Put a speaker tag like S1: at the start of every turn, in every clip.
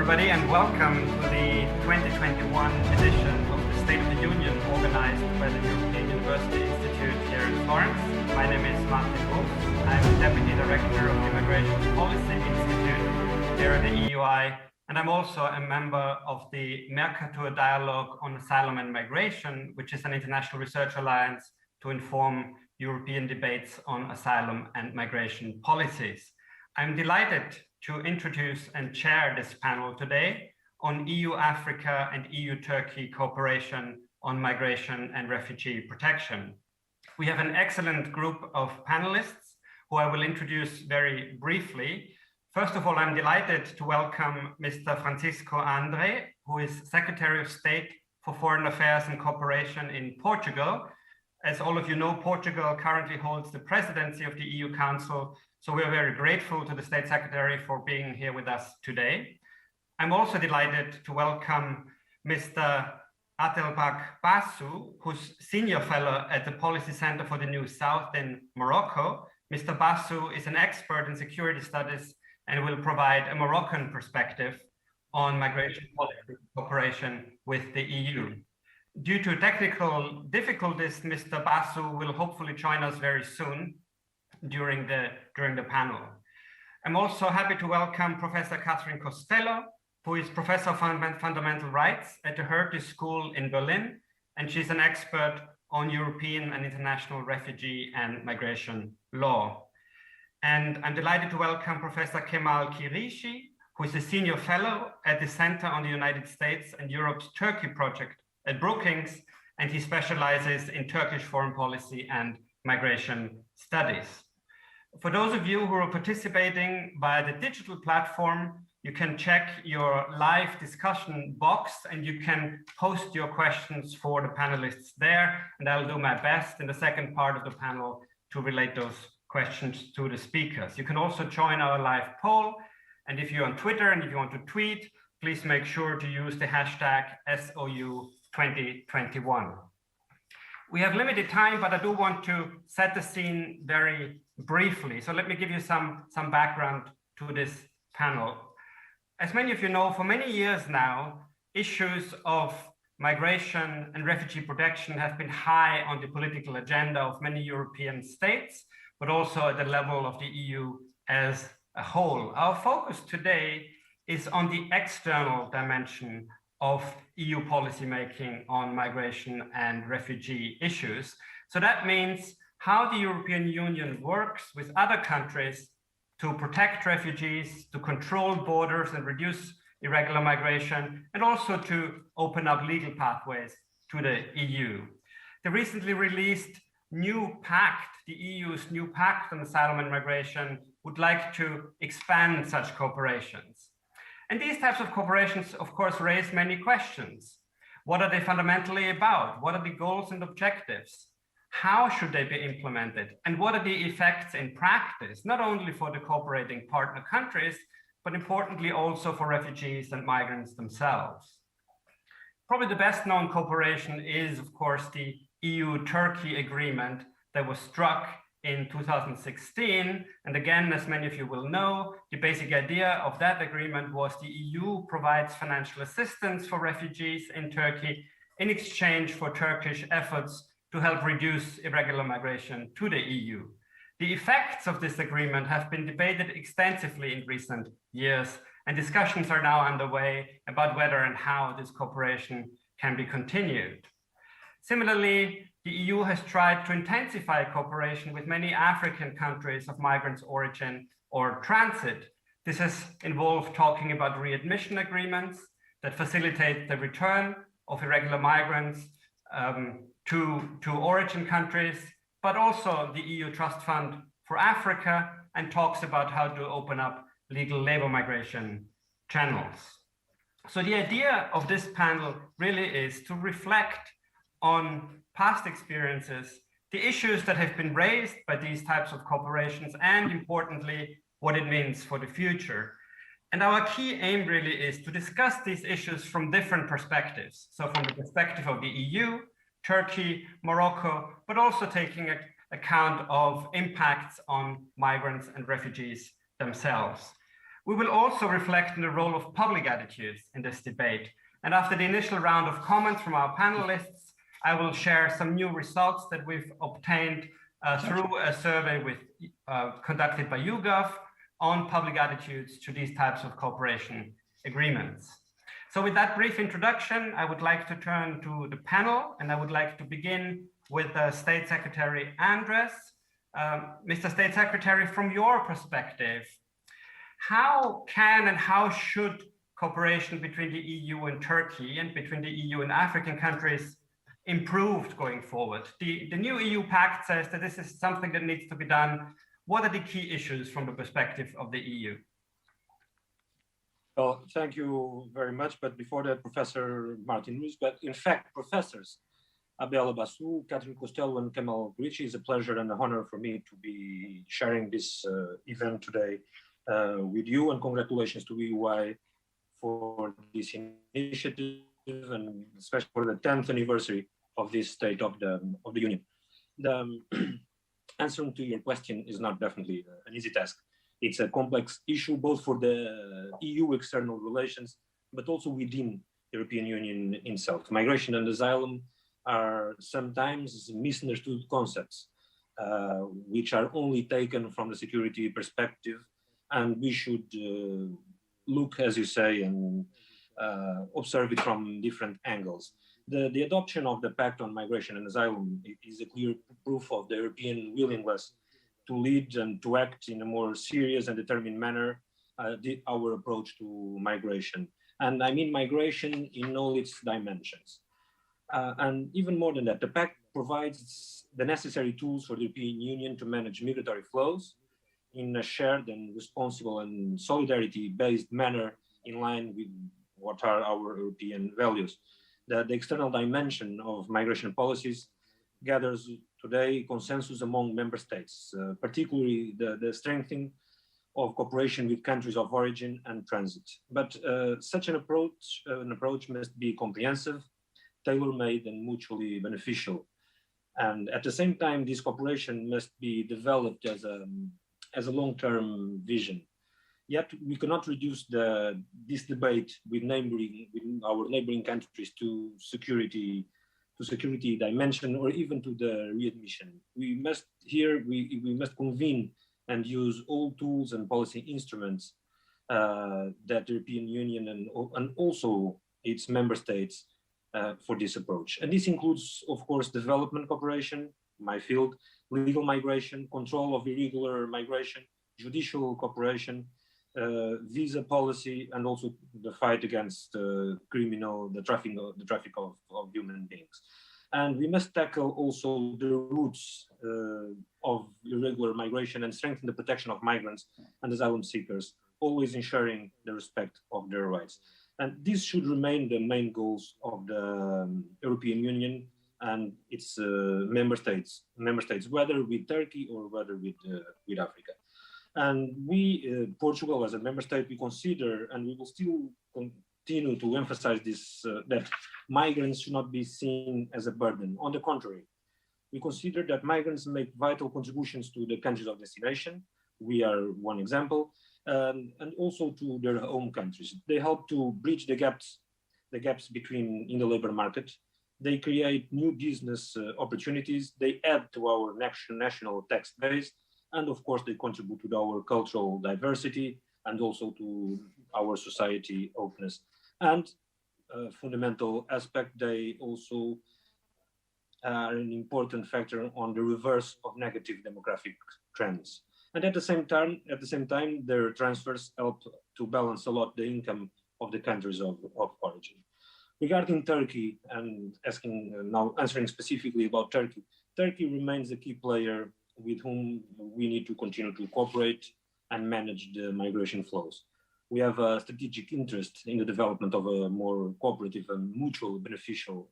S1: everybody, and welcome to the 2021 edition of the State of the Union organized by the European University Institute here in Florence. My name is Ruhs. I'm Deputy Director of the Migration Policy Institute here at the EUI, and I'm also a member of the Mercator Dialogue on Asylum and Migration, which is an international research alliance to inform European debates on asylum and migration policies. I'm delighted to introduce and chair this panel today on EUAfrica and EUTurkey cooperation on migration and refugee protection. We have an excellent group of panelists who I will introduce very briefly. First of all, I'm delighted to welcome Mr. Francisco André, who is Secretary of State for Foreign Affairs and Cooperation in Portugal. As all of you know, Portugal currently holds the presidency of the EU Council, so we are very grateful to the State Secretary for being here with us today. I'm also delighted to welcome Mr. Abdelhak Bassou, who's Senior Fellow at the Policy Center for the New South in Morocco. Mr. Bassou is an expert in security studies and will provide a Moroccan perspective on migration policy cooperation with the EU. Due to technical difficulties, Mr. Bassou will hopefully join us very soon during the panel. I'm also happy to welcome Professor Cathryn Costello, who is Professor of Fundamental Rights at the Hertie School in Berlin, and she's an expert on European and international refugee and migration law. And I'm delighted to welcome Professor Kemal Kirişci, who is a Senior Fellow at the Center on the United States and Europe's Turkey project at Brookings, and he specializes in Turkish foreign policy and migration studies. For those of you who are participating via the digital platform, you can check your live discussion box and you can post your questions for the panelists there, and I'll do my best in the second part of the panel to relate those questions to the speakers. You can also join our live poll, and if you're on Twitter and if you want to tweet, please make sure to use the hashtag SOU2021. We have limited time, but I do want to set the scene very briefly. So let me give you some background to this panel. As many of you know, for many years now, issues of migration and refugee protection have been high on the political agenda of many European states, but also at the level of the EU as a whole. Our focus today is on the external dimension of EU policymaking on migration and refugee issues. So that means how the European Union works with other countries to protect refugees, to control borders and reduce irregular migration, and also to open up legal pathways to the EU. The recently released new Pact, the EU's new Pact on Asylum and Migration, would like to expand such cooperations. And these types of cooperations, of course, raise many questions. What are they fundamentally about? What are the goals and objectives? How should they be implemented? And what are the effects in practice, not only for the cooperating partner countries, but importantly also for refugees and migrants themselves? Probably the best known cooperation is, of course, the EU-Turkey agreement that was struck in 2016. And again, as many of you will know, the basic idea of that agreement was the EU provides financial assistance for refugees in Turkey in exchange for Turkish efforts to help reduce irregular migration to the EU. The effects of this agreement have been debated extensively in recent years, and discussions are now underway about whether and how this cooperation can be continued. Similarly, the EU has tried to intensify cooperation with many African countries of migrants' origin or transit. This has involved talking about readmission agreements that facilitate the return of irregular migrants to origin countries, but also the EU Trust Fund for Africa, and talks about how to open up legal labor migration channels. So the idea of this panel really is to reflect on past experiences, the issues that have been raised by these types of cooperations, and importantly, what it means for the future. And our key aim really is to discuss these issues from different perspectives. So from the perspective of the EU, Turkey, Morocco, but also taking account of impacts on migrants and refugees themselves. We will also reflect on the role of public attitudes in this debate. And after the initial round of comments from our panelists, I will share some new results that we've obtained through a survey conducted by YouGov on public attitudes to these types of cooperation agreements. So with that brief introduction, I would like to turn to the panel, and I would like to begin with State Secretary André. Mr. State Secretary, from your perspective, how can and how should cooperation between the EU and Turkey and between the EU and African countries improved going forward? The new EU Pact says that this is something that needs to be done. What are the key issues from the perspective of the EU?
S2: Well, thank you very much. But before that, Professor Martin Ruhs, but in fact, Professors Abdelhak, Bassou, Cathryn, Costello, and Kemal, it's a pleasure and an honor for me to be sharing this event today with you, and congratulations to EUI for this initiative, and especially for the 10th anniversary of this State of the Union. The answering to your question is not definitely an easy task. It's a complex issue, both for the EU external relations, but also within the European Union itself. Migration and asylum are sometimes misunderstood concepts, which are only taken from the security perspective, and we should look, as you say, and observe it from different angles. The adoption of the Pact on Migration and Asylum is a clear proof of the European willingness to lead and to act in a more serious and determined manner our approach to migration. And I mean migration in all its dimensions. And even more than that, the Pact provides the necessary tools for the European Union to manage migratory flows in a shared and responsible and solidarity-based manner in line with what are our European values. The external dimension of migration policies gathers today consensus among member states, particularly the strengthening of cooperation with countries of origin and transit. But such an approach must be comprehensive, tailor-made, and mutually beneficial. And at the same time, this cooperation must be developed as a long-term vision. Yet we cannot reduce this debate with our neighboring countries to security dimension, or even to the readmission. We must convene and use all tools and policy instruments that the European Union and also its member states for this approach. And this includes, of course, development cooperation, my field, legal migration, control of irregular migration, judicial cooperation, visa policy, and also the fight against the traffic of human beings. And we must tackle also the roots of irregular migration and strengthen the protection of migrants and asylum seekers, always ensuring the respect of their rights. And this should remain the main goals of the European Union and its member states, whether with Turkey or whether with Africa. And we, Portugal, as a member state, we consider, and we will still continue to emphasize this, that migrants should not be seen as a burden. On the contrary, we consider that migrants make vital contributions to the countries of destination. We are one example, and also to their home countries. They help to bridge the gaps in the labor market. They create new business opportunities. They add to our national tax base. And of course, they contribute to our cultural diversity and also to our society openness. And a fundamental aspect, they also are an important factor on the reverse of negative demographic trends. And at the same time, their transfers help to balance a lot the income of the countries of origin. Regarding Turkey, and answering specifically about Turkey, Turkey remains a key player with whom we need to continue to cooperate and manage the migration flows. We have a strategic interest in the development of a more cooperative and mutually beneficial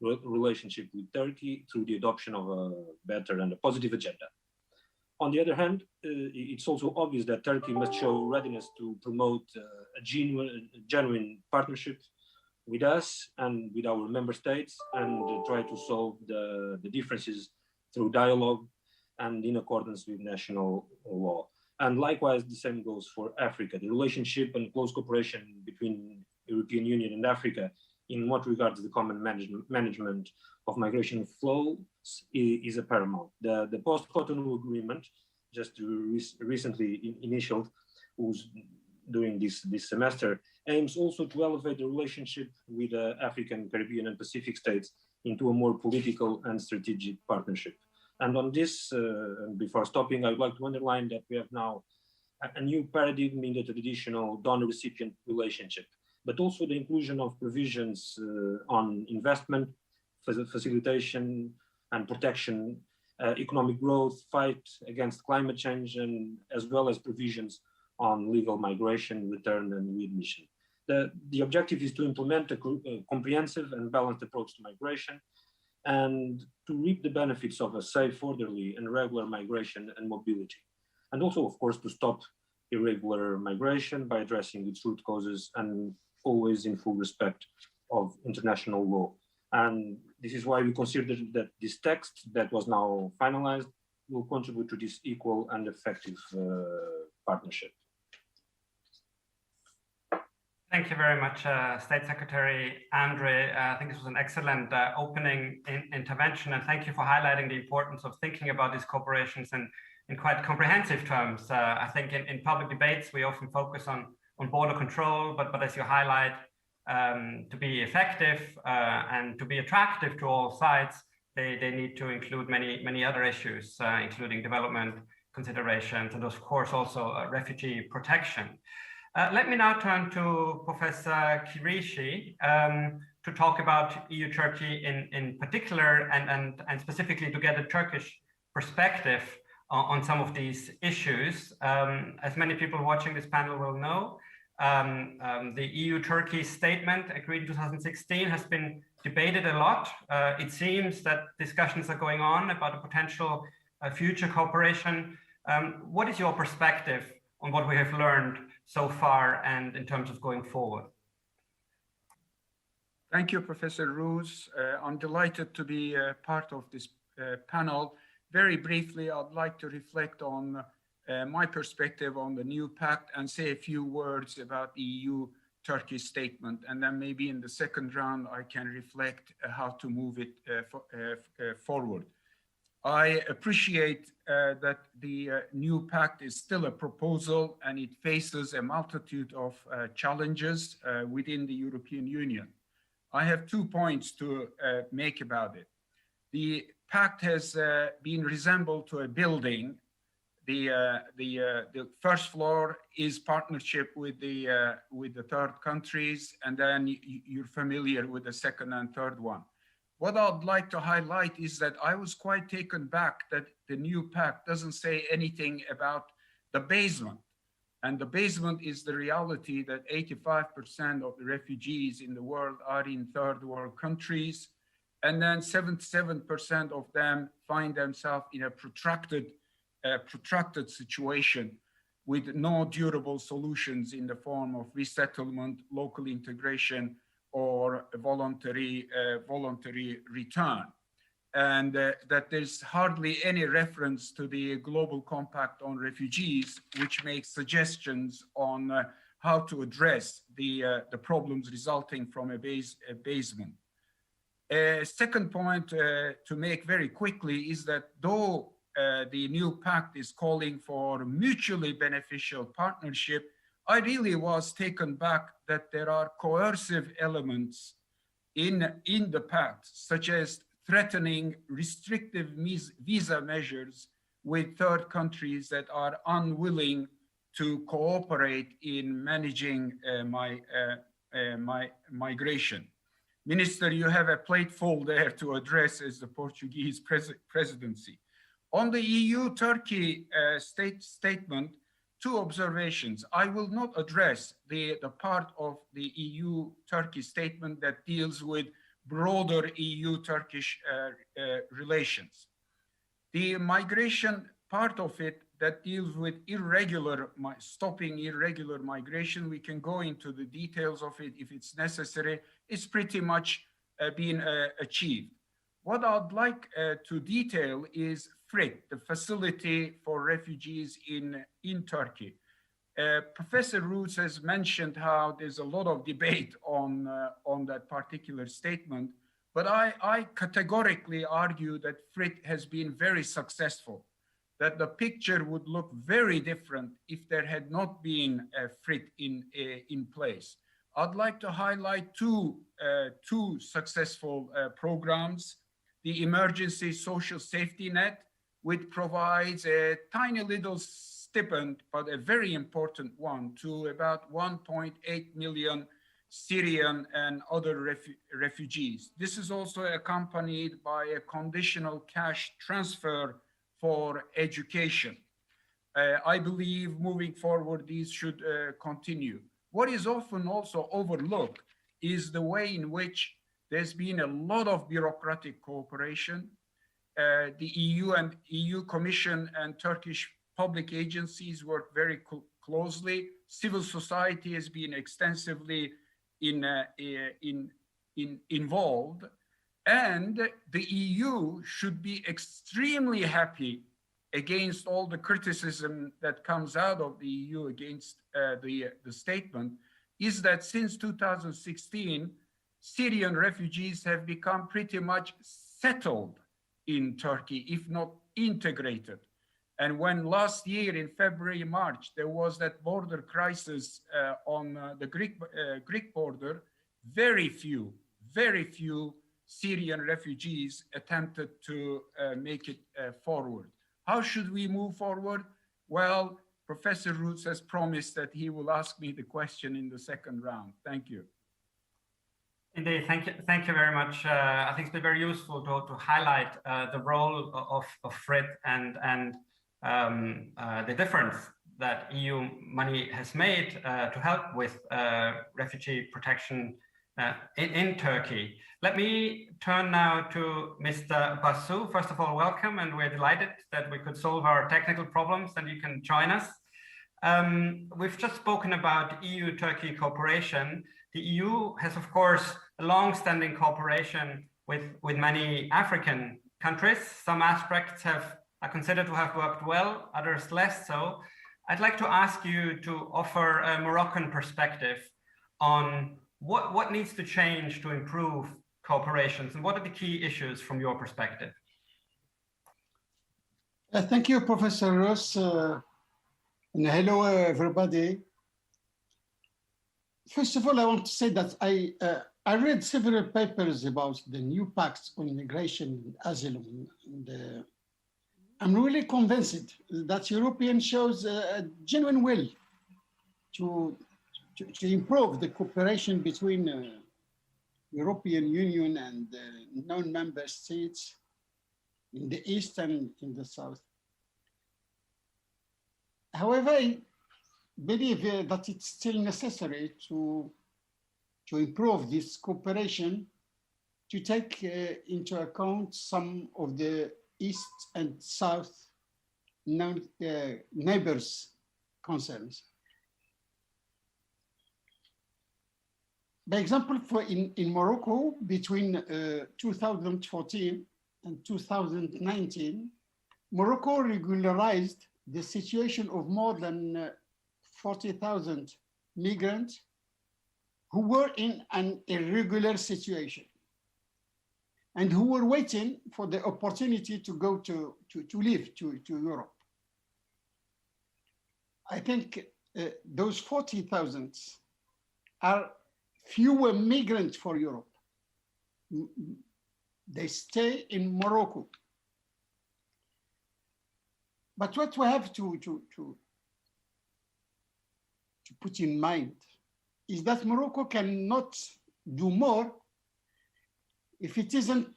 S2: relationship with Turkey through the adoption of a better and a positive agenda. On the other hand, it's also obvious that Turkey must show readiness to promote a genuine partnership with us and with our member states, and try to solve the differences through dialogue and in accordance with national law. And likewise, the same goes for Africa. The relationship and close cooperation between European Union and Africa in what regards the common management of migration flows is a paramount. The post-Cotonou agreement, just recently initialed, who's doing this semester, aims also to elevate the relationship with the African, Caribbean, and Pacific states into a more political and strategic partnership. And on this, before stopping, I would like to underline that we have now a new paradigm in the traditional donor-recipient relationship, but also the inclusion of provisions on investment, facilitation and protection, economic growth, fight against climate change, and as well as provisions on legal migration, return, and readmission. The objective is to implement a comprehensive and balanced approach to migration and to reap the benefits of a safe, orderly, and regular migration and mobility. And also, of course, to stop irregular migration by addressing its root causes and always in full respect of international law. And this is why we consider that this text that was now finalized will contribute to this equal and effective partnership.
S1: Thank you very much, State Secretary André. I think this was an excellent opening intervention, and thank you for highlighting the importance of thinking about these cooperations in quite comprehensive terms. I think in public debates, we often focus on border control, but as you highlight, to be effective and to be attractive to all sides, they need to include many other issues, including development considerations, and of course also refugee protection. Let me now turn to Professor Kirişci to talk about EUTurkey in particular and specifically to get a Turkish perspective on some of these issues. As many people watching this panel will know, the EUTurkey statement agreed in 2016 has been debated a lot. It seems that discussions are going on about a potential future cooperation. What is your perspective on what we have learned so far and in terms of going forward?
S3: Thank you, Professor Ruhs. I'm delighted to be part of this panel. Very briefly, I'd like to reflect on my perspective on the new pact and say a few words about the EU-Turkey statement. And then maybe in the second round, I can reflect how to move it forward. I appreciate that the new pact is still a proposal and it faces a multitude of challenges within the European Union. I have 2 points to make about it. The pact has been resembled to a building. The first floor is partnership with the third countries, and then you're familiar with the second and third one. What I'd like to highlight is that I was quite taken back that the new pact doesn't say anything about the basement. And the basement is the reality that 85% of the refugees in the world are in third world countries. And then 77% of them find themselves in a protracted situation with no durable solutions in the form of resettlement, local integration, or a voluntary return. And that there's hardly any reference to the Global Compact on Refugees, which makes suggestions on how to address the problems resulting from a basement. Second point to make very quickly is that though the new pact is calling for mutually beneficial partnership, I really was taken back that there are coercive elements in the pact, such as threatening restrictive visa measures with third countries that are unwilling to cooperate in managing migration. Minister, you have a plate full there to address as the Portuguese presidency. On the EU-Turkey statement, 2 observations. I will not address the part of the EU-Turkey statement that deals with broader EU-Turkish relations. The migration part of it that deals with stopping irregular migration, we can go into the details of it if it's necessary. It's pretty much been achieved. What I'd like to detail is FRIT, the Facility for Refugees in Turkey. Professor Ruhs has mentioned how there's a lot of debate on that particular statement, but I categorically argue that FRIT has been very successful, that the picture would look very different if there had not been a FRIT in place. I'd like to highlight two successful programs: the Emergency Social Safety Net, which provides a tiny little stipend, but a very important one, to about 1.8 million Syrian and other refugees. This is also accompanied by a conditional cash transfer for education. I believe moving forward, these should continue. What is often also overlooked is the way in which there's been a lot of bureaucratic cooperation. The EU and EU Commission and Turkish public agencies work very closely. Civil society has been extensively involved. And the EU should be extremely happy against all the criticism that comes out of the EU against the statement, is that since 2016, Syrian refugees have become pretty much settled in Turkey, if not integrated. And when last year in February, March, there was that border crisis on the Greek border, very few Syrian refugees attempted to make it forward. How should we move forward? Well, Professor Ruhs has promised that he will ask me the question in the second round. Thank you.
S1: Indeed, thank you very much. I think it's been very useful to highlight the role of FRIT and the difference that EU money has made to help with refugee protection in Turkey. Let me turn now to Mr. Bassou. First of all, welcome, and we're delighted that we could solve our technical problems and you can join us. We've just spoken about EU-Turkey cooperation. The EU has, of course, a long-standing cooperation with many African countries. Some aspects are considered to have worked well, others less so. I'd like to ask you to offer a Moroccan perspective on what needs to change to improve cooperations, and what are the key issues from your perspective?
S4: Thank you, Professor Ruhs, and hello, everybody. First of all, I want to say that I read several papers about the new Pact on migration and asylum, and I'm really convinced that Europeans shows a genuine will to improve the cooperation between European Union and non-member states in the East and in the South. However, I believe that it's still necessary to improve this cooperation, to take into account some of the East and South neighbors' concerns. By example, in Morocco, between 2014 and 2019, Morocco regularized the situation of more than 40,000 migrants who were in an irregular situation and who were waiting for the opportunity to go to live to Europe. I think those 40,000 are fewer migrants for Europe. They stay in Morocco. But what we have to put in mind is that Morocco cannot do more if it isn't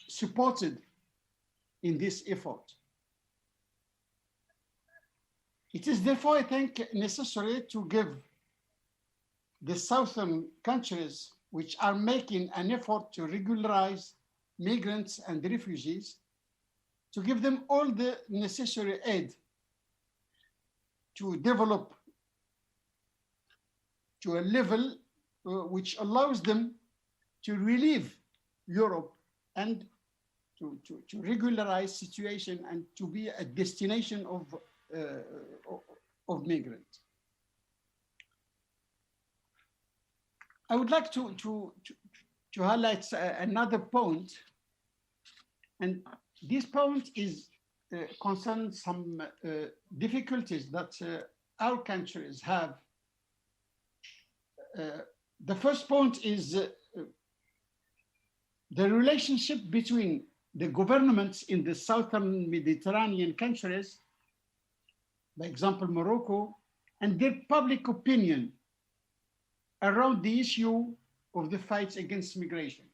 S4: supported in this effort. It is therefore, I think, necessary to give the southern countries which are making an effort to regularize migrants and refugees, to give them all the necessary aid to develop to a level which allows them to relieve Europe and regularize situation and to be a destination of migrants. I would like to highlight another point, and this point is concerns some difficulties that our countries have. The first point is the relationship between the governments in the southern Mediterranean countries, for example, Morocco, and their public opinion around the issue of the fight against migration.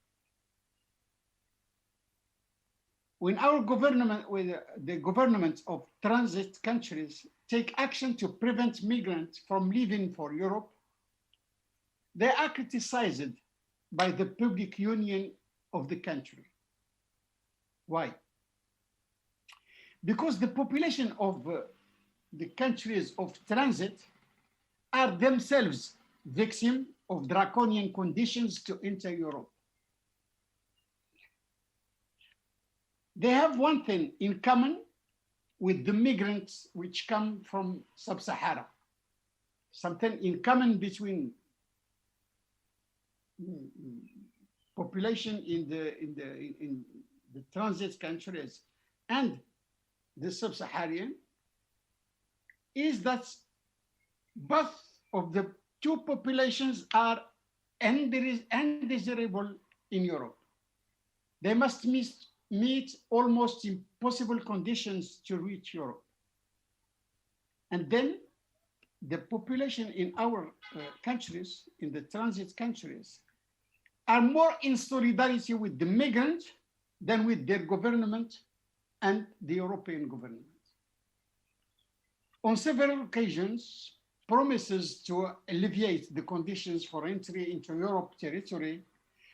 S4: When our government, with the governments of transit countries take action to prevent migrants from leaving for Europe, they are criticized by the public union of the country. Why? Because the population of the countries of transit are themselves victims of draconian conditions to enter Europe. They have one thing in common with the migrants which come from Sub-Sahara, something in common between population in the transit countries and the Sub-Saharan is that both of the two populations are undesirable in Europe. They must meet almost impossible conditions to reach Europe. And then the population in our countries, in the transit countries, are more in solidarity with the migrant than with their government and the European government. On several occasions, promises to alleviate the conditions for entry into Europe territory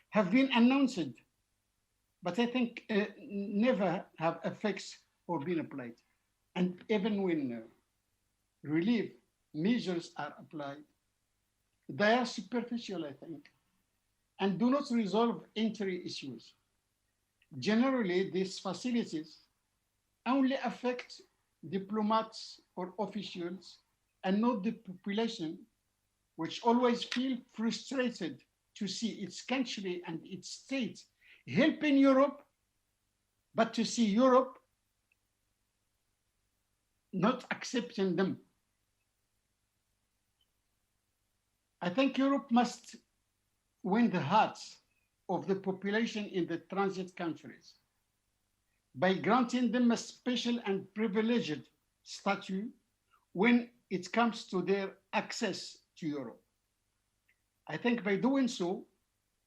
S4: have been announced, but I think never have effects or been applied. And even when relief measures are applied, they are superficial, I think, and do not resolve entry issues. Generally, these facilities only affect diplomats or officials and not the population, which always feel frustrated to see its country and its state helping Europe, but to see Europe not accepting them. I think Europe must win the hearts of the population in the transit countries by granting them a special and privileged status when it comes to their access to Europe. I think by doing so,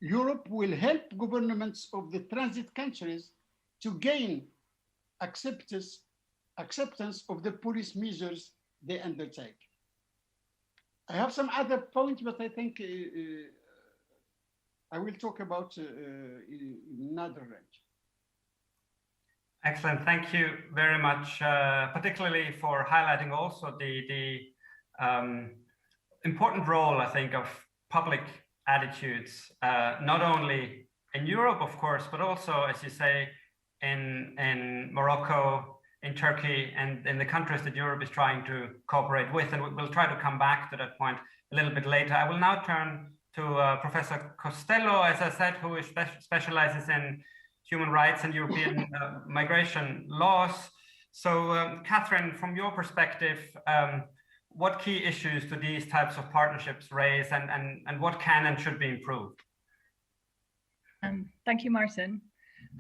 S4: Europe will help governments of the transit countries to gain acceptance of the policy measures they undertake. I have some other points, but I think I will talk about in another range.
S1: Excellent. Thank you very much, particularly for highlighting also the important role, I think, of public attitudes, not only in Europe, of course, but also, as you say, in Morocco, in Turkey, and in the countries that Europe is trying to cooperate with. And we'll try to come back to that point a little bit later. I will now turn to Professor Costello, as I said, who is specializes in human rights and European migration laws. So, Cathryn, from your perspective, what key issues do these types of partnerships raise, and what can and should be improved?
S5: Thank you, Martin.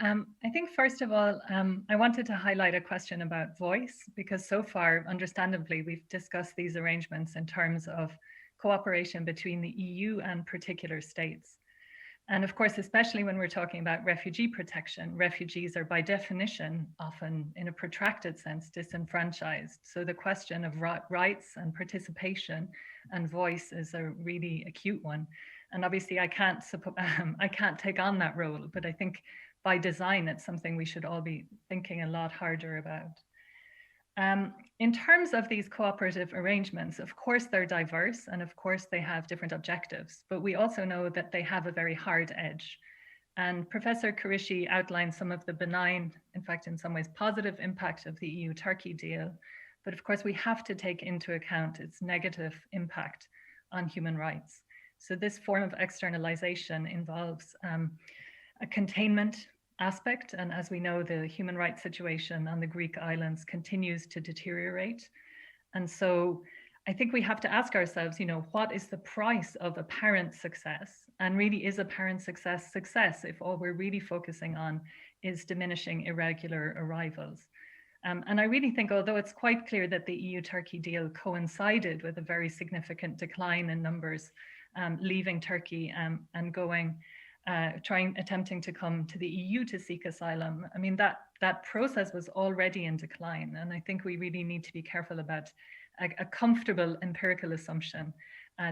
S5: I think, first of all, I wanted to highlight a question about voice, because so far, understandably, we've discussed these arrangements in terms of cooperation between the EU and particular states. And of course, especially when we're talking about refugee protection, refugees are by definition often, in a protracted sense, disenfranchised. So the question of rights and participation and voice is a really acute one. And obviously I can't take on that role, but I think by design, it's something we should all be thinking a lot harder about. In terms of these cooperative arrangements, of course, they're diverse, and of course, they have different objectives, but we also know that they have a very hard edge. And Professor Kirişci outlined some of the benign, in fact, in some ways, positive impact of the EU-Turkey deal. But of course, we have to take into account its negative impact on human rights. So this form of externalization involves a containment aspect. And as we know, the human rights situation on the Greek islands continues to deteriorate. And so I think we have to ask ourselves, what is the price of apparent success? And really, is apparent success if all we're really focusing on is diminishing irregular arrivals? And I really think, although it's quite clear that the EU-Turkey deal coincided with a very significant decline in numbers leaving Turkey and going, attempting to come to the EU to seek asylum, I mean, that process was already in decline. And I think we really need to be careful about a comfortable empirical assumption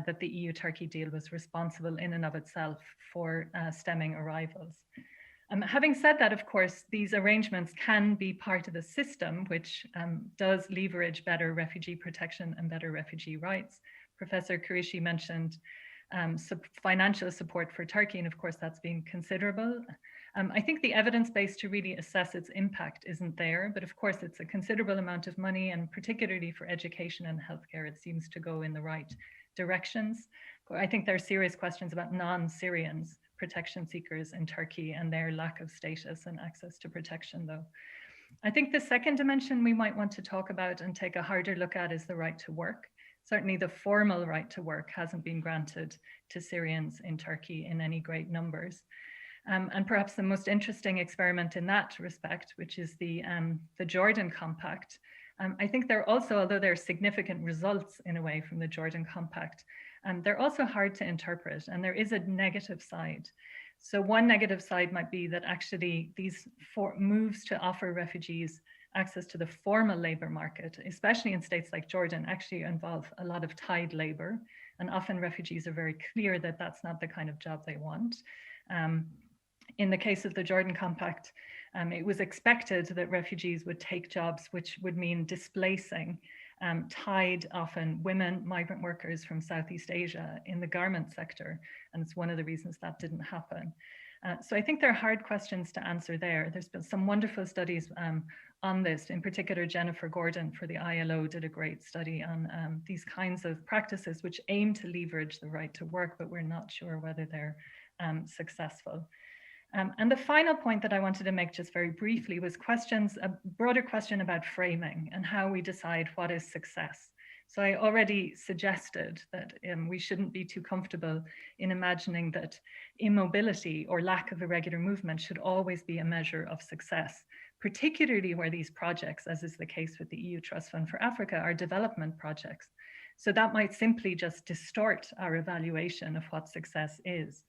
S5: that the EU-Turkey deal was responsible in and of itself for stemming arrivals. Having said that, of course, these arrangements can be part of a system which does leverage better refugee protection and better refugee rights. Professor Kirişci mentioned financial support for Turkey, and of course that's been considerable. I think the evidence base to really assess its impact isn't there, but of course it's a considerable amount of money, and particularly for education and healthcare, it seems to go in the right directions. I think there are serious questions about non-Syrians, protection seekers in Turkey, and their lack of status and access to protection, though. I think the second dimension we might want to talk about and take a harder look at is the right to work. Certainly the formal right to work hasn't been granted to Syrians in Turkey in any great numbers. And perhaps the most interesting experiment in that respect, which is the Jordan Compact. I think there are also, although there are significant results in a way from the Jordan Compact, they're also hard to interpret, and there is a negative side. So one negative side might be that actually these moves to offer refugees access to the formal labor market, especially in states like Jordan, actually involve a lot of tied labor. And often refugees are very clear that that's not the kind of job they want. In the case of the Jordan Compact, it was expected that refugees would take jobs which would mean displacing tied, often women, migrant workers from Southeast Asia in the garment sector. And it's one of the reasons that didn't happen. So I think there are hard questions to answer there. There's been some wonderful studies on this. In particular, Jennifer Gordon for the ILO did a great study on these kinds of practices which aim to leverage the right to work, but we're not sure whether they're successful. And the final point that I wanted to make just very briefly was a broader question about framing and how we decide what is success. So I already suggested that we shouldn't be too comfortable in imagining that immobility or lack of irregular movement should always be a measure of success, particularly where these projects, as is the case with the EU Trust Fund for Africa, are development projects. So that might simply just distort our evaluation of what success is.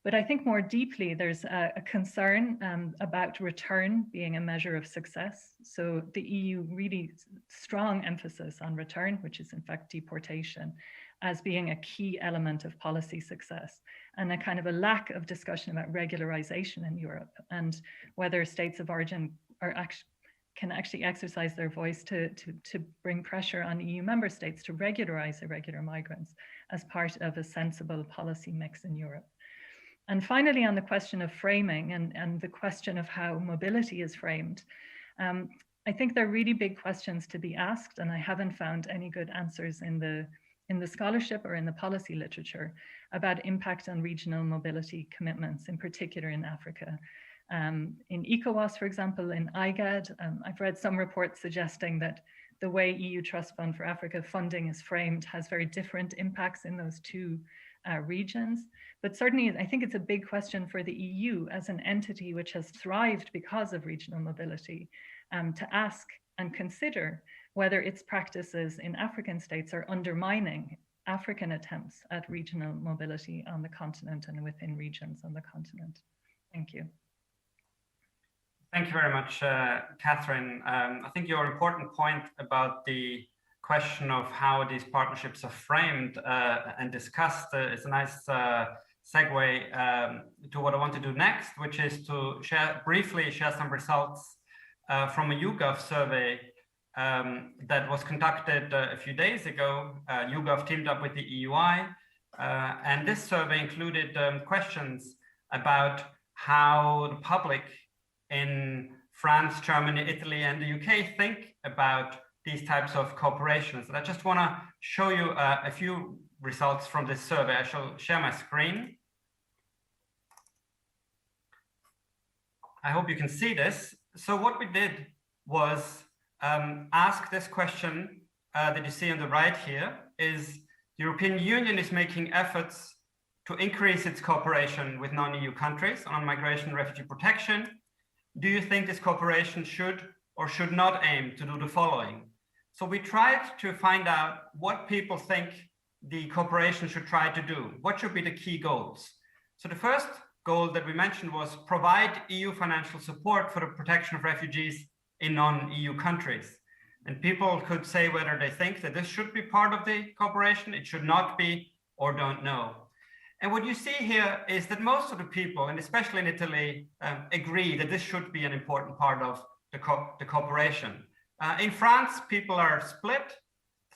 S5: But I think more deeply, there's a concern about return being a measure of success. So the EU really strong emphasis on return, which is in fact deportation, as being a key element of policy success, and a kind of a lack of discussion about regularization in Europe and whether states of origin can actually exercise their voice to bring pressure on EU member states to regularize irregular migrants as part of a sensible policy mix in Europe. And finally, on the question of framing and the question of how mobility is framed, I think there are really big questions to be asked, and I haven't found any good answers in the scholarship or in the policy literature about impact on regional mobility commitments, in particular in Africa. In ECOWAS, for example, in IGAD, I've read some reports suggesting that the way EU Trust Fund for Africa funding is framed has very different impacts in those two regions. But certainly, I think it's a big question for the EU as an entity which has thrived because of regional mobility to ask and consider whether its practices in African states are undermining African attempts at regional mobility on the continent and within regions on the continent. Thank you.
S1: Thank you very much, Cathryn. I think your important point about the question of how these partnerships are framed and discussed is a nice segue to what I want to do next, which is to briefly share some results from a YouGov survey that was conducted a few days ago. YouGov teamed up with the EUI, and this survey included questions about how the public in France, Germany, Italy, and the UK think about these types of cooperations. And I just want to show you a few results from this survey. I shall share my screen. I hope you can see this. So what we did was ask this question that you see on the right here, is the European Union is making efforts to increase its cooperation with non-EU countries on migration and refugee protection. Do you think this cooperation should or should not aim to do the following? So we tried to find out what people think the cooperation should try to do. What should be the key goals? So the first goal that we mentioned was provide EU financial support for the protection of refugees in non-EU countries. And people could say whether they think that this should be part of the cooperation, it should not be, or don't know. And what you see here is that most of the people, and especially in Italy, agree that this should be an important part of the cooperation. In France, people are split,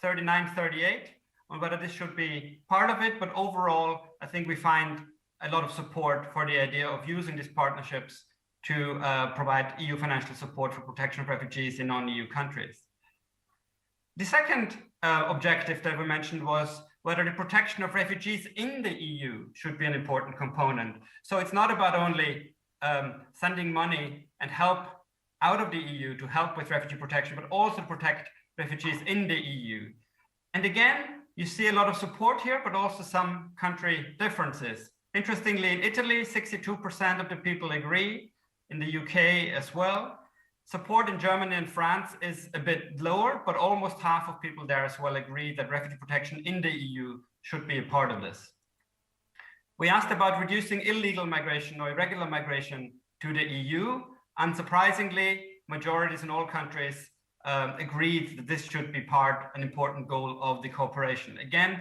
S1: 39-38, on whether this should be part of it, but overall, I think we find a lot of support for the idea of using these partnerships to provide EU financial support for protection of refugees in non-EU countries. The second objective that we mentioned was whether the protection of refugees in the EU should be an important component. So it's not about only sending money and help out of the EU to help with refugee protection, but also protect refugees in the EU. And again, you see a lot of support here, but also some country differences. Interestingly, in Italy, 62% of the people agree, in the UK as well. Support in Germany and France is a bit lower, but almost half of people there as well agree that refugee protection in the EU should be a part of this. We asked about reducing illegal migration or irregular migration to the EU. Unsurprisingly, majorities in all countries agreed that this should be an important goal of the cooperation. Again,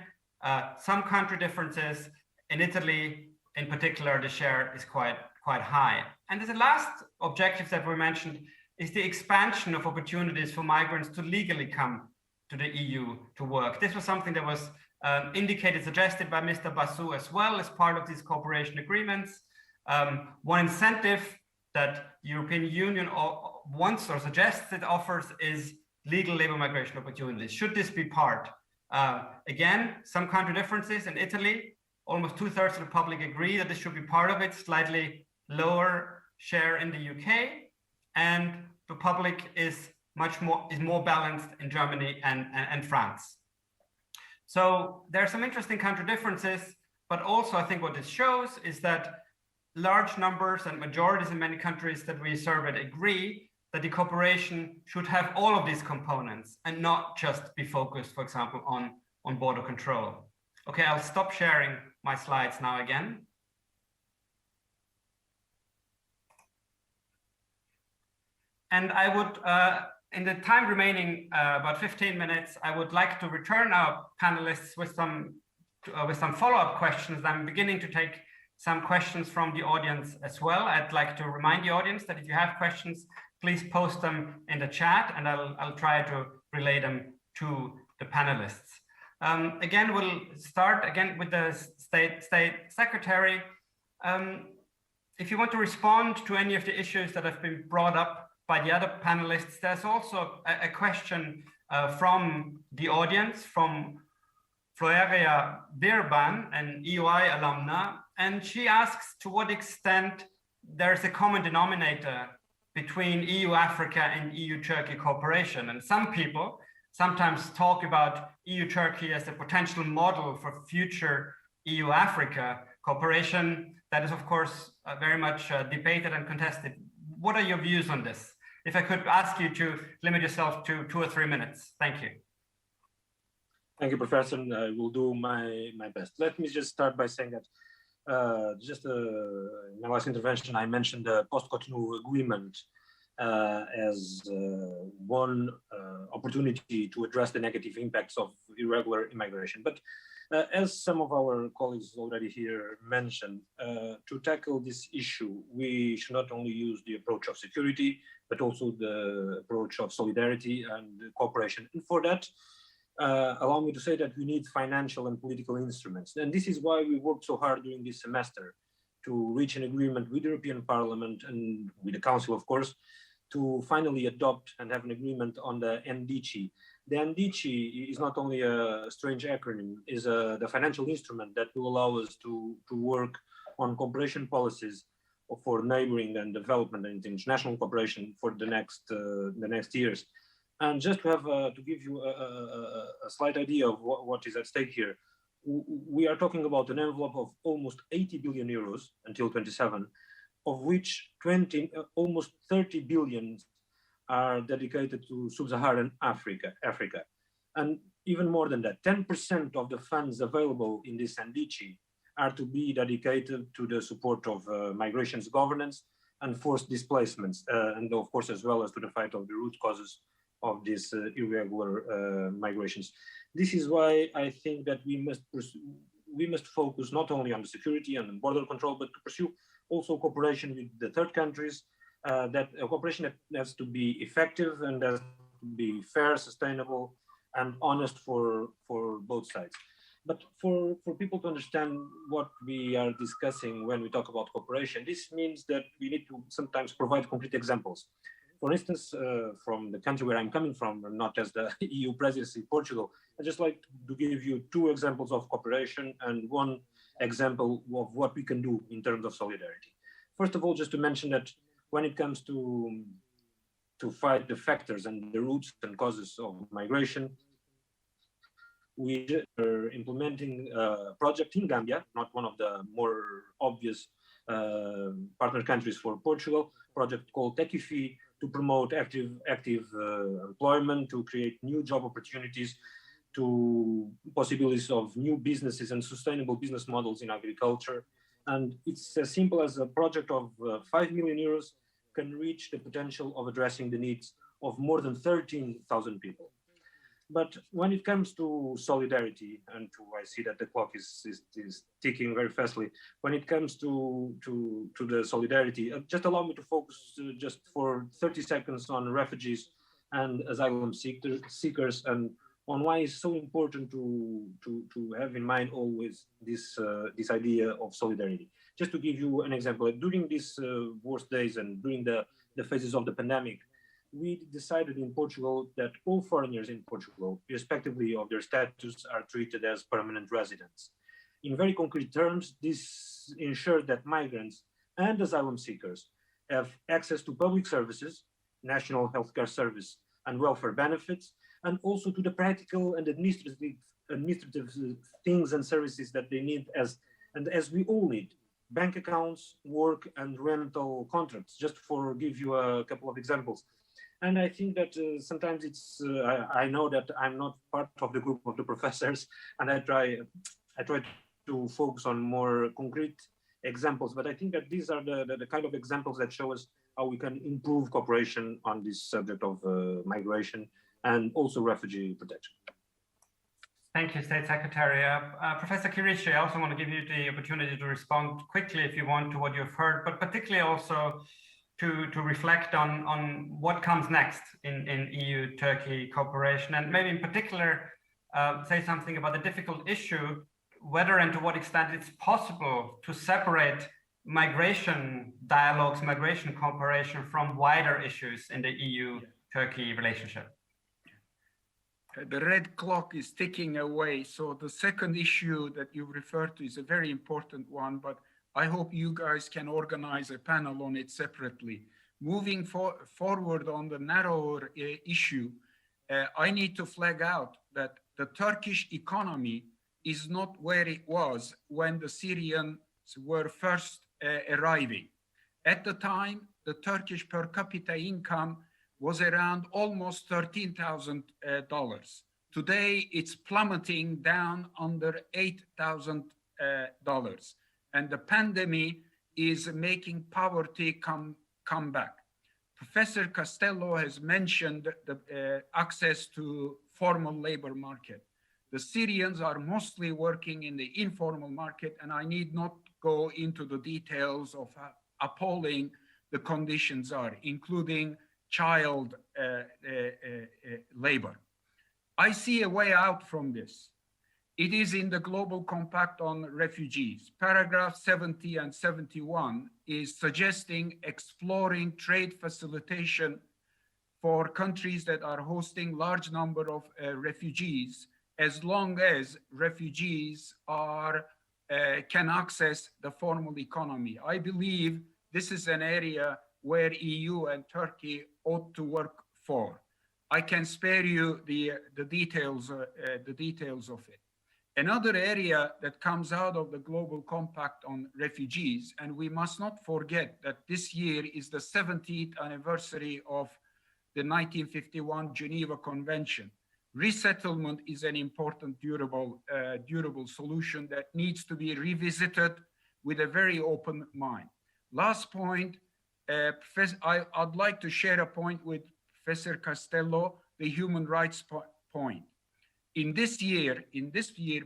S1: some country differences. In Italy, in particular, the share is quite high. And the last objective that we mentioned is the expansion of opportunities for migrants to legally come to the EU to work. This was something that was suggested by Mr. Bassou as well as part of these cooperation agreements. One incentive that the European Union wants or suggests it offers is legal labor migration opportunities. Should this be part? Again, some country differences. In Italy, almost 2/3 of the public agree that this should be part of it, slightly lower share in the UK, and the public is more balanced in Germany and France. So there are some interesting country differences, but also I think what this shows is that large numbers and majorities in many countries that we surveyed agree that the cooperation should have all of these components and not just be focused, for example, on border control. Okay, I'll stop sharing my slides now again. And I would, in the time remaining, about 15 minutes, I would like to return our panelists with some follow-up questions. I'm beginning to take some questions from the audience as well. I'd like to remind the audience that if you have questions, please post them in the chat, and I'll try to relay them to the panelists. Again, we'll start again with the State Secretary. If you want to respond to any of the issues that have been brought up by the other panelists, there's also a question from the audience, from Floria Birban, an EUI alumna, and she asks to what extent there's a common denominator between EU-Africa and EU-Turkey cooperation. And some people sometimes talk about EU-Turkey as a potential model for future EU-Africa cooperation. That is, of course, very much debated and contested. What are your views on this? If I could ask you to limit yourself to 2 or 3 minutes. Thank you.
S2: Thank you, Professor. I will do my best. Let me just start by saying that in my last intervention, I mentioned the post-Cotonou agreement as one opportunity to address the negative impacts of irregular immigration. But as some of our colleagues already here mentioned, to tackle this issue, we should not only use the approach of security, but also the approach of solidarity and cooperation. And for that, allow me to say that we need financial and political instruments. And this is why we worked so hard during this semester to reach an agreement with the European Parliament and with the Council, of course, to finally adopt and have an agreement on the NDC. The NDC is not only a strange acronym, is the financial instrument that will allow us to work on cooperation policies for neighboring and development and international cooperation for the next years. And just to have to give you a slight idea of what is at stake here, we are talking about an envelope of almost 80 billion euros until 27, of which almost 30 billion are dedicated to sub-Saharan Africa. And even more than that, 10% of the funds available in this NDC are to be dedicated to the support of migrations governance and forced displacements, and of course, as well as to the fight of the root causes of these irregular migrations. This is why I think that we must focus not only on the security and border control, but to pursue also cooperation with the third countries, that a cooperation that has to be effective and has to be fair, sustainable, and honest for both sides. But for people to understand what we are discussing when we talk about cooperation, this means that we need to sometimes provide concrete examples. For instance, from the country where I'm coming from, not as the EU presidency, Portugal, I'd just like to give you 2 examples of cooperation and 1 example of what we can do in terms of solidarity. First of all, just to mention that when it comes to fight the factors and the roots and causes of migration, we are implementing a project in Gambia, not one of the more obvious partner countries for Portugal, project called Techifi, to promote active employment, to create new job opportunities, to possibilities of new businesses and sustainable business models in agriculture. And it's as simple as a project of 5 million euros can reach the potential of addressing the needs of more than 13,000 people. But when it comes to solidarity, and I see that the clock is ticking very fastly, when it comes to the solidarity, just allow me to focus just for 30 seconds on refugees and asylum seekers, and on why it's so important to have in mind always this idea of solidarity. Just to give you an example, during these worst days and during the phases of the pandemic, we decided in Portugal that all foreigners in Portugal, irrespectively of their status, are treated as permanent residents. In very concrete terms, this ensures that migrants and asylum seekers have access to public services, national healthcare service and welfare benefits, and also to the practical and administrative things and services that they need as we all need. Bank accounts, work and rental contracts, just for give you a couple of examples. And I think that sometimes it's, I know that I'm not part of the group of the professors, and I try to focus on more concrete examples, but I think that these are the kind of examples that show us how we can improve cooperation on this subject of migration and also refugee protection.
S1: Thank you, State Secretary. Professor Kirişci, I also want to give you the opportunity to respond quickly if you want to what you've heard, but particularly also to reflect on what comes next in EU-Turkey cooperation, and maybe in particular say something about the difficult issue, whether and to what extent it's possible to separate migration dialogues, migration cooperation from wider issues in the EU-Turkey relationship.
S3: The red clock is ticking away. So the second issue that you referred to is a very important one, but I hope you guys can organize a panel on it separately. Moving forward on the narrower issue, I need to flag out that the Turkish economy is not where it was when the Syrians were first arriving. At the time, the Turkish per capita income was around almost $13,000. Today, it's plummeting down under $8,000. And the pandemic is making poverty come back. Professor Costello has mentioned the access to formal labor market. The Syrians are mostly working in the informal market, and I need not go into the details of how appalling the conditions are, including child labor. I see a way out from this. It is in the Global Compact on Refugees. Paragraph 70 and 71 is suggesting exploring trade facilitation for countries that are hosting large number of refugees, as long as refugees can access the formal economy. I believe this is an area where EU and Turkey ought to work for. I can spare you the details of it. Another area that comes out of the Global Compact on Refugees, and we must not forget that this year is the 70th anniversary of the 1951 Geneva Convention. Resettlement is an important durable solution that needs to be revisited with a very open mind. Last point, I'd like to share a point with Professor Costello, the human rights point. In this year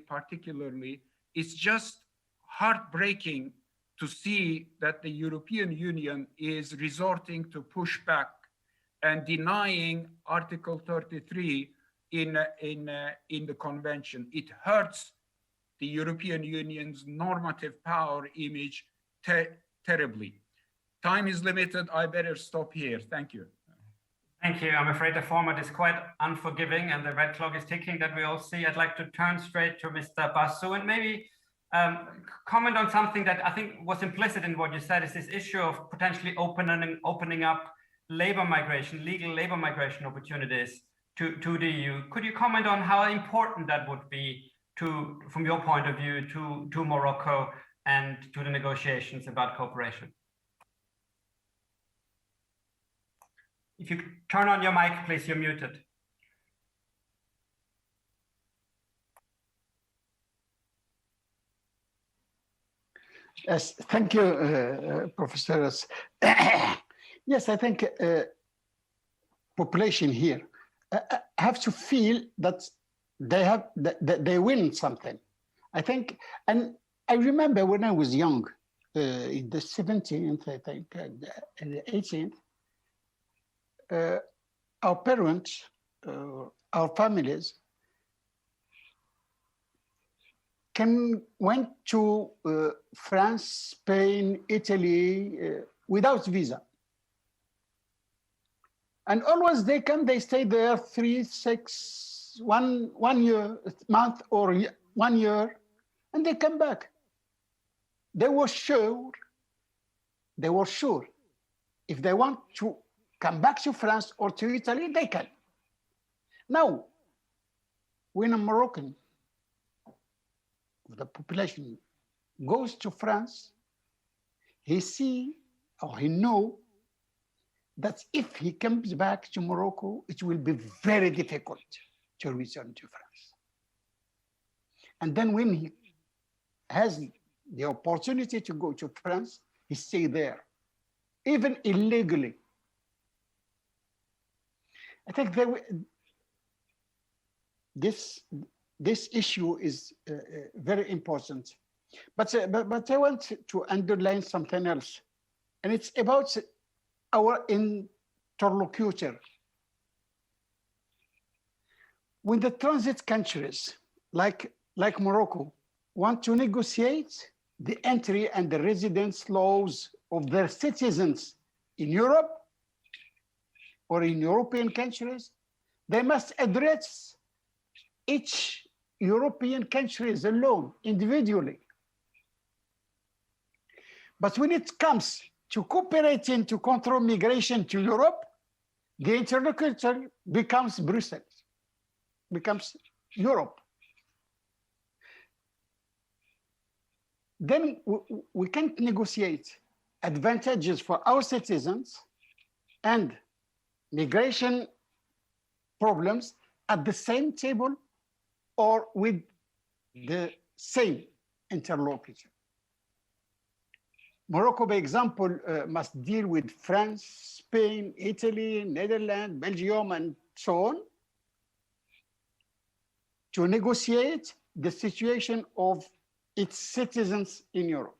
S3: particularly, it's just heartbreaking to see that the European Union is resorting to pushback and denying Article 33 in the convention. It hurts the European Union's normative power image terribly. Time is limited. I better stop here. Thank you.
S1: Thank you. I'm afraid the format is quite unforgiving and the red clock is ticking that we all see. I'd like to turn straight to Mr. Bassou and maybe comment on something that I think was implicit in what you said, is this issue of potentially opening up labor migration, legal labor migration opportunities to the EU. Could you comment on how important that would be from your point of view, to Morocco and to the negotiations about cooperation? If you turn on your mic, please, you're muted.
S4: Yes, thank you, Professor. Yes, I think population here have to feel that they win something. I think, and I remember when I was young, in the 17th, I think, and the 18th, our parents, our families, went to France, Spain, Italy without visa. And always they stay there 3, 6, one year, month or 1 year, and they come back. They were sure if they want to come back to France or to Italy, they can. Now, when a Moroccan, the population goes to France, he know that if he comes back to Morocco, it will be very difficult to return to France. And then when he has the opportunity to go to France, he stays there, even illegally. I think this issue is very important, but I want to underline something else, and it's about our interlocutor. When the transit countries like Morocco want to negotiate the entry and the residence laws of their citizens in Europe or in European countries, they must address each European country alone, individually. But when it comes to cooperating to control migration to Europe, the interlocutor becomes Brussels, becomes Europe. Then we can't negotiate advantages for our citizens and migration problems at the same table or with the same interlocutor. Morocco, by example, must deal with France, Spain, Italy, Netherlands, Belgium, and so on to negotiate the situation of its citizens in Europe.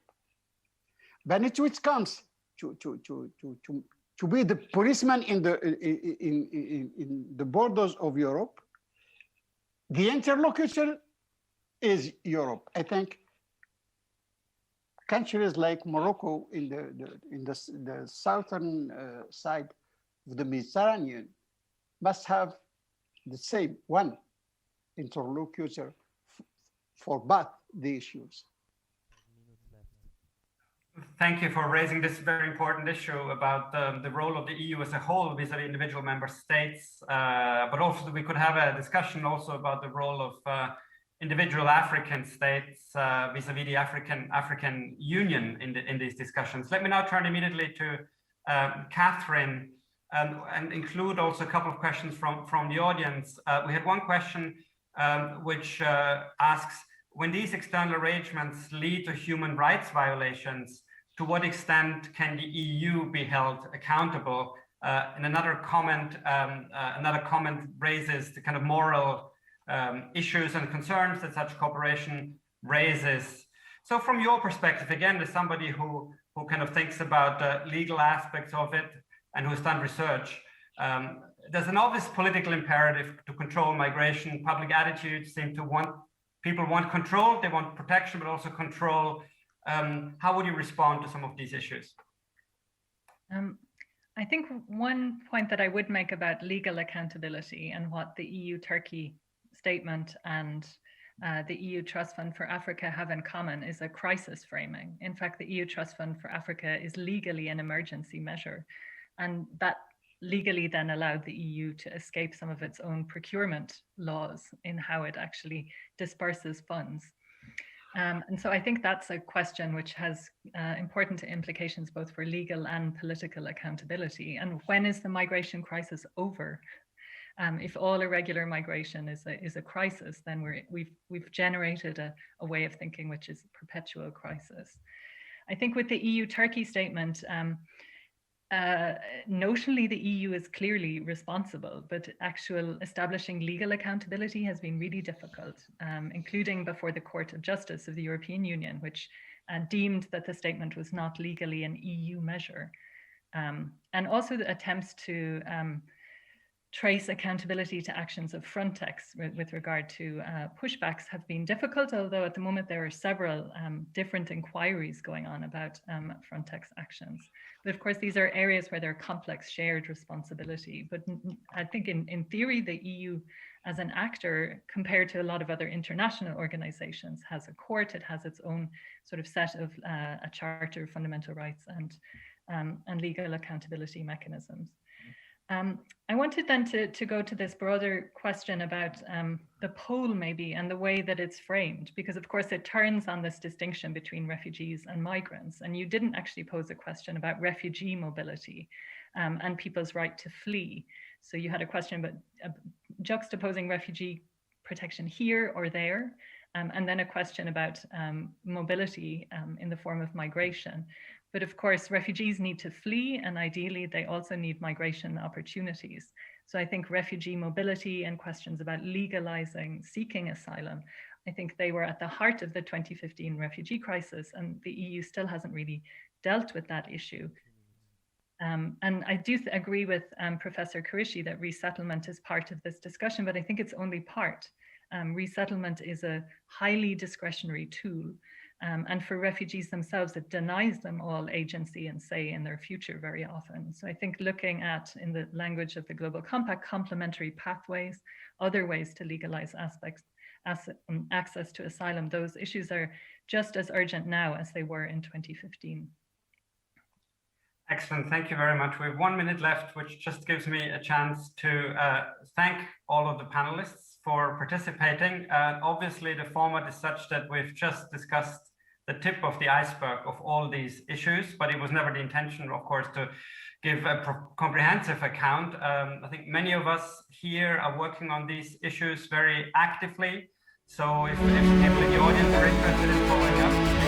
S4: But it comes to be the policeman in the borders of Europe, the interlocutor is Europe. I think countries like Morocco in the southern side of the Mediterranean must have the same one interlocutor for both the issues.
S1: Thank you for raising this very important issue about the role of the EU as a whole vis-a-vis individual member states, but also we could have a discussion also about the role of individual African states vis-a-vis the African Union in these discussions. Let me now turn immediately to Cathryn and include also a couple of questions from the audience. We had one question which asks, when these external arrangements lead to human rights violations, to what extent can the EU be held accountable? And another comment raises the kind of moral issues and concerns that such cooperation raises. So from your perspective, again, as somebody who kind of thinks about the legal aspects of it and who's done research, there's an obvious political imperative to control migration. Public attitudes seem to people want control, they want protection, but also control. How would you respond to some of these issues?
S5: I think one point that I would make about legal accountability and what the EUTurkey statement and the EU Trust Fund for Africa have in common is a crisis framing. In fact, the EU Trust Fund for Africa is legally an emergency measure, and that legally then allowed the EU to escape some of its own procurement laws in how it actually disperses funds. And so I think that's a question which has important implications both for legal and political accountability. And when is the migration crisis over? If all irregular migration is a crisis, then we've generated a way of thinking which is a perpetual crisis. I think with the EU-Turkey statement, notionally the EU is clearly responsible, but actual establishing legal accountability has been really difficult, including before the Court of Justice of the European Union, which deemed that the statement was not legally an EU measure. And also the attempts to trace accountability to actions of Frontex with regard to pushbacks have been difficult, although at the moment there are several different inquiries going on about Frontex actions. But of course, these are areas where there are complex shared responsibility. But I think in theory, the EU as an actor, compared to a lot of other international organizations, has a court, it has its own sort of set of a Charter of Fundamental Rights and legal accountability mechanisms. I wanted then to go to this broader question about the pole maybe and the way that it's framed, because of course it turns on this distinction between refugees and migrants. And you didn't actually pose a question about refugee mobility and people's right to flee. So you had a question about juxtaposing refugee protection here or there, and then a question about mobility in the form of migration. But of course, refugees need to flee, and ideally, they also need migration opportunities. So I think refugee mobility and questions about legalizing seeking asylum, I think they were at the heart of the 2015 refugee crisis, and the EU still hasn't really dealt with that issue. And I do agree with Professor Kirişci that resettlement is part of this discussion, but I think it's only part. Resettlement is a highly discretionary tool. And for refugees themselves, it denies them all agency and say in their future very often. So I think looking at, in the language of the Global Compact, complementary pathways, other ways to legalize access to asylum, those issues are just as urgent now as they were in 2015.
S1: Excellent, thank you very much. We have 1 minute left, which just gives me a chance to thank all of the panelists for participating. Obviously, the format is such that we've just discussed the tip of the iceberg of all these issues, but it was never the intention, of course, to give a comprehensive account. I think many of us here are working on these issues very actively. So if people in the audience are interested in following up,